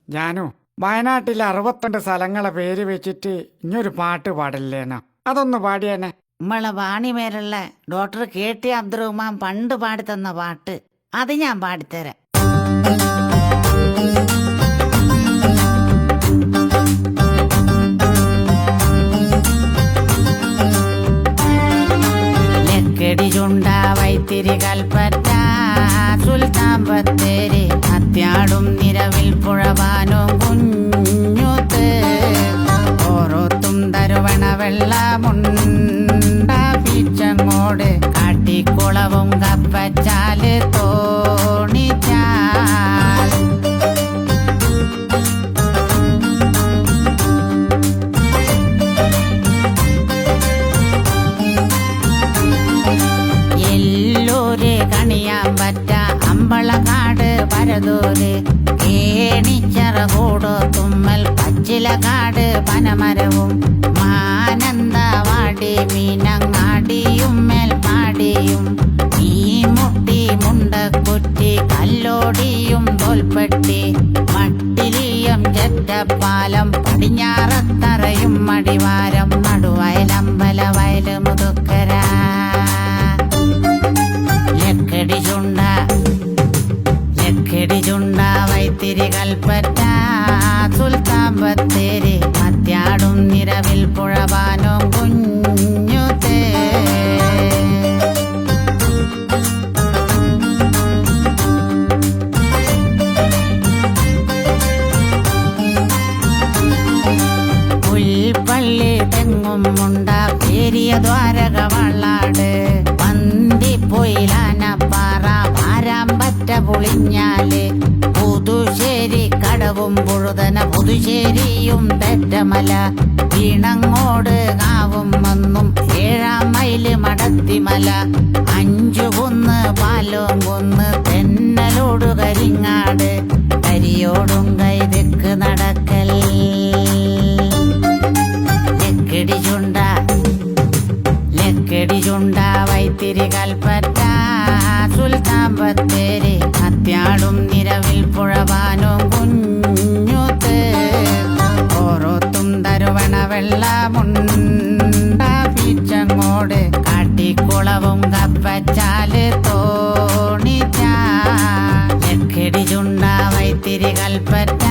ജാനു, വയനാട്ടിലെ 62 സ്ഥലങ്ങളെ പേര് വെച്ചിട്ട് ഇനിയൊരു പാട്ട് പാടില്ലേനോ? അതൊന്ന് പാടിയേനെ. നമ്മളെ വാണിമേലുള്ള ഡോക്ടർ KT അബ്ദുറഹ്മാൻ പണ്ട് പാടിത്തന്ന പാട്ട് അത് ഞാൻ പാടിത്തരാം. ലക്കടി ചുണ്ട വൈത്തിരി കൽപ്പറ്റ സുൽത്താൻ ബത്തേരി അത്യാടും നിരവിൽ പുഴവാനും കുഞ്ഞുത്ത് ഓരോത്തും തരുവണ വെള്ളമുണ്ട പീച്ചങ്ങോട് കാട്ടിക്കുളവും കപ്പച്ചാല് തോണിച്ചാൽ എല്ലൂര് കണിയാമ്പറ്റ അമ്പളക്കാട് പരതൂര് ഏണിച്ചറ കൂടോ തുമ്മൽ പച്ചിലക്കാട് പനമരവും മാനന്തവാടി മീനങ്ങാടിയും മേൽപ്പാടിയും ഈ മുട്ടി മുണ്ടക്കുറ്റി കല്ലോടിയും തോൽപ്പെട്ടി മട്ടിലിയം ചെറ്റപ്പാലം പടിഞ്ഞാറത്തറയും മടിവാരം നടുവയലമ്പല വയല് മുതുക്കര ലക്കടി ചുണ്ട വൈത്തിരി കൽപ്പറ്റ സുൽത്താൻ ബത്തേരി മത്യാടും നിരവിൽ പുഴവാനും കുഞ്ഞുത്തേ പുൽപ്പള്ളി തെങ്ങും മുണ്ട പേരിയ ദ്വാരക വള്ളാട് പന്തിപ്പൊയിലാനപ്പാറ പാരാമ്പറ്റ പുളിഞ്ഞാല് പുതുശ്ശേരി കടവും പുഴുതന പുതുശ്ശേരിയും തെറ്റമല വീണങ്ങോട് കാവും വന്നും 7 മൈല് മടത്തിമല 5 കുന്ന് പാലോം കുന്ന് തെന്നലോട് കരിങ്ങാട് കരിയോടും കൈതെക്ക് നടക്കൽ ലക്കടി ചുണ്ട വൈത്തിരി കൽപ്പറ്റ സുൽത്താൻ ബത്തേരി അത്യാടും നിരവിൽ പുഴവാനും കുഞ്ഞുത്ത് ഓരോത്തും തരുവണ വെള്ളമുണ്ട പീച്ചങ്ങോട് കാട്ടിക്കുളവും കപ്പച്ചാല് തോണിച്ചാൽ ലക്കടി ചുണ്ട വൈത്തിരി കൽപ്പറ്റ